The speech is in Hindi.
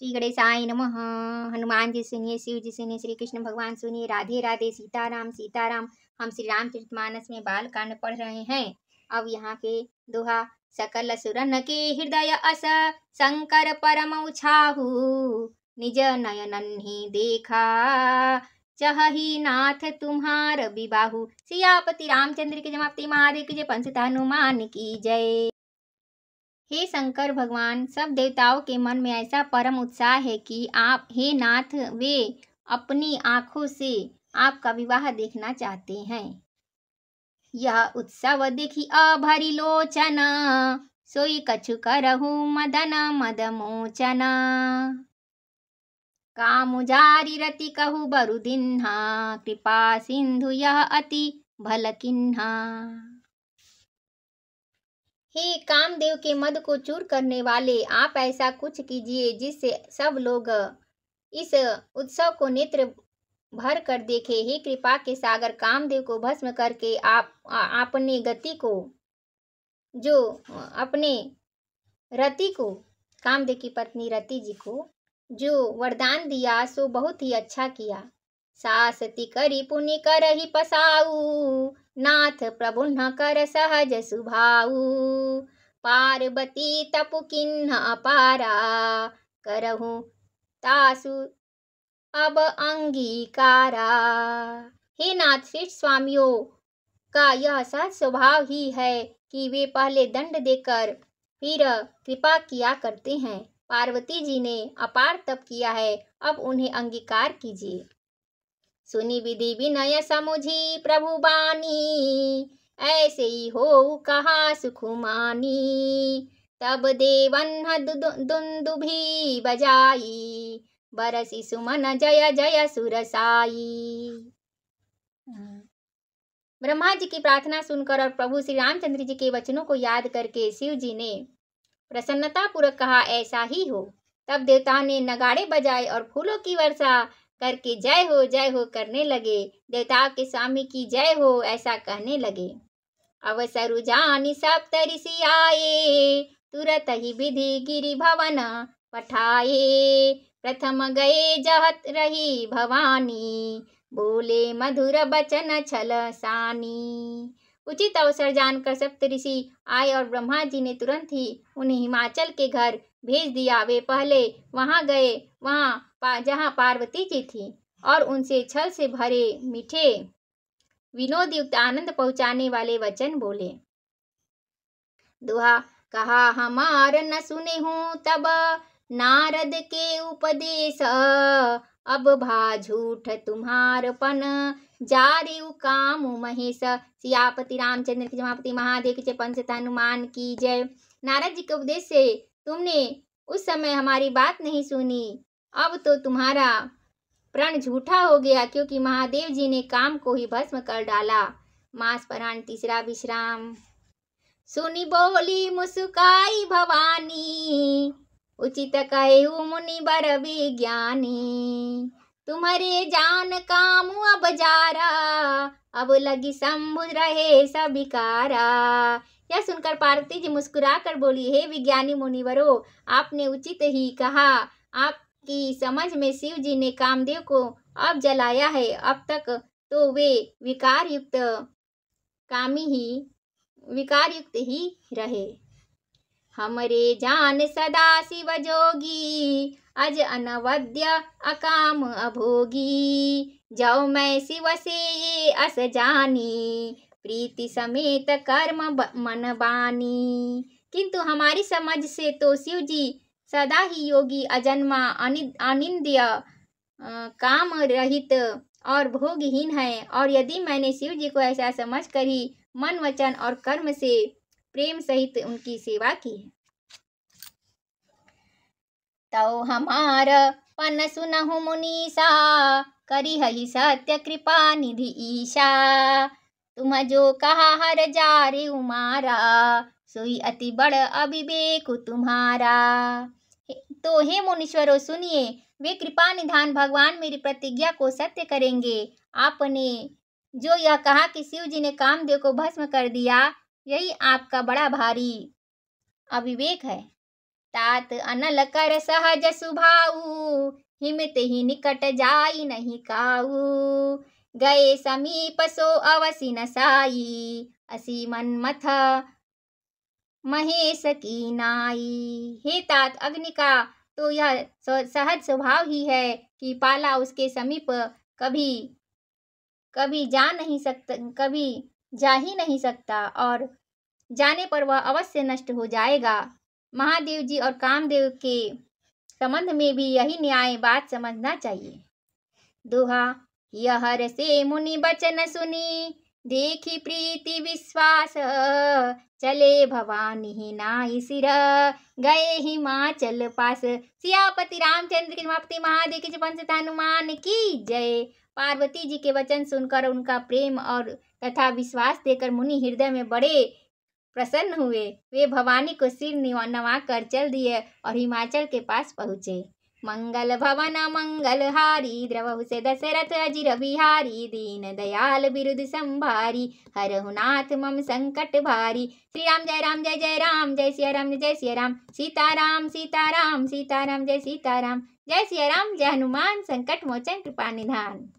श्री गणेशाय नमः। हनुमान जी सुनिए, शिव जी सुनिए, श्री कृष्ण भगवान सुनिए। राधे राधे, सीताराम सीताराम। हम श्री रामचरितमानस में बाल कांड पढ़ रहे हैं। अब यहाँ पे दोहा। सकल सुरन के हृदय अस शंकर परम उछाहु, निज नयनन ही देखा चहहि नाथ तुम्हार विबाहु। सियापति रामचंद्र की जमापति महादेव की जय, पंच हनुमान की जय। हे शंकर भगवान, सब देवताओं के मन में ऐसा परम उत्साह है कि आप, हे नाथ, वे अपनी आंखों से आपका विवाह देखना चाहते हैं। यह उत्सव देखी अभरि लोचन, सोई कछु करहु मदन मद मोचन। काम जारी रति कहु बरु दिन्हा, कृपा सिंधु यह अति भल किन्हा। हे कामदेव के मद को चूर करने वाले, आप ऐसा कुछ कीजिए जिससे सब लोग इस उत्सव को नेत्र भर कर देखे। हे कृपा के सागर, कामदेव को भस्म करके आप अपने गति को, जो अपने रति को, कामदेव की पत्नी रति जी को जो वरदान दिया सो बहुत ही अच्छा किया। सासती करी पुनि करहि पसाऊ, नाथ प्रभु न कर सहज सुभाऊ। पार्वती तपु किन्ह अपारा, करहु तासु अब अंगीकारा। हे नाथ, श्रेष्ठ स्वामियों का यह सहज स्वभाव ही है कि वे पहले दंड देकर फिर कृपा किया करते हैं। पार्वती जी ने अपार तप किया है, अब उन्हें अंगीकार कीजिए। सुनी विधि विनय समुझी प्रभु बानी, ऐसे ही हो कहा सुखुमानी। तब देवन दुंदुभि बजाई, बरसी सुमन जय जय सुरसाई। ब्रह्मा जी की प्रार्थना सुनकर और प्रभु श्री रामचंद्र जी के वचनों को याद करके शिव जी ने प्रसन्नता पूर्वक कहा, ऐसा ही हो। तब देवताओं ने नगाड़े बजाए और फूलों की वर्षा करके जय हो करने लगे। देवताओं के स्वामी की जय हो ऐसा कहने लगे। अवसरु जानि सप्तऋषि आए, तुरत ही विधि गिरि भवन पठाए। प्रथम गए जहत रही भवानी, बोले मधुर बचन छल सानी। उचित अवसर जानकर सप्तऋषि आए और ब्रह्मा जी ने तुरंत ही उन्हें हिमाचल के घर भेज दिया। वे पहले वहां गए, जहां पार्वती जी थी, और उनसे छल से भरे मीठे विनोद युक्त आनंद पहुंचाने वाले वचन बोले। दुहा। कहा हमार न सुने हूँ तब नारद के उपदेश, अब भा झूठ तुम्हारपन जारिउ काम महेश। सियापति रामचंद्र की जमापति महादेव की जय, पंच हनुमान की जय। नारद जी के उपदेश से तुमने उस समय हमारी बात नहीं सुनी, अब तो तुम्हारा प्रण झूठा हो गया, क्योंकि महादेव जी ने काम को ही भस्म कर डाला। मास पराण तीसरा विश्राम। सुनी बोली मुस्काई भवानी, उचित कहेहु मुनि बर विज्ञानी। तुम्हारे जान काम अब जारा, अब लगी शंभु रहे सबिकारा। यह सुनकर पार्वती जी मुस्कुरा कर बोली, हे विज्ञानी मुनिवरों, आपने उचित ही कहा। आपकी समझ में शिव जी ने कामदेव को अब जलाया है, अब तक तो वे विकार युक्त ही रहे। हमरे जान सदा शिव जोगी, अज अनवद्य अकाम अभोगी। जाओ मैं शिव से ये अस जानी, प्रीति समेत कर्म मन बानी। किंतु हमारी समझ से तो शिव जी सदा ही योगी, अजन्मा, अनिंद्य, काम रहित और भोगहीन है। और यदि मैंने शिव जी को ऐसा समझ कर ही मन वचन और कर्म से प्रेम सहित उनकी सेवा की है, तो हमार पन सुनहु मुनीसा, करी हहि सत्य कृपा निधि ईशा। तुम जो कहा हर जारे उमारा, सोई अति बड़ अविवेक तुम्हारा। तो हे मुनीश्वरों सुनिए, वे कृपा निधान भगवान मेरी प्रतिज्ञा को सत्य करेंगे। आपने जो यह कहा कि शिव जी ने कामदेव को भस्म कर दिया, यही आपका बड़ा भारी अविवेक है। तात अनल कर सहज सुभाऊ, हिमत ही निकट जाई नहीं काऊ। गए समीप सो अवसि न साई, असी मनमथ महेश की नाई। हे तात, अग्नि का तो यह सहज स्वभाव ही है कि पाला उसके समीप कभी कभी जा ही नहीं सकता, और जाने पर वह अवश्य नष्ट हो जाएगा। महादेव जी और कामदेव के संबंध में भी यही न्याय बात समझना चाहिए। दोहा, यहर से मुनि बचन सुनी, देखी प्रीति विश्वास, चले भवानी नाई सिर, गए हिमाचल पास। सियापति रामचंद्र की समाप्ति। महादेव की पंच हनुमान की जय। पार्वती जी के वचन सुनकर उनका प्रेम और तथा विश्वास देकर मुनि हृदय में बड़े प्रसन्न हुए। वे भवानी को सिर नवा कर चल दिए और हिमाचल के पास पहुँचे। मंगल भवन मंगल हारी, द्रवहु से दशरथ अजिर बिहारी, दीन दयाल बिरुद संभारी, हरहु नाथ मम संकट भारी। श्री राम जय राम जय जय राम, जय सिया राम जय सिया राम, सीताराम सीताराम सीताराम जय सीताराम, जय सिया राम, जय हनुमान संकट मोचन कृपा निधान।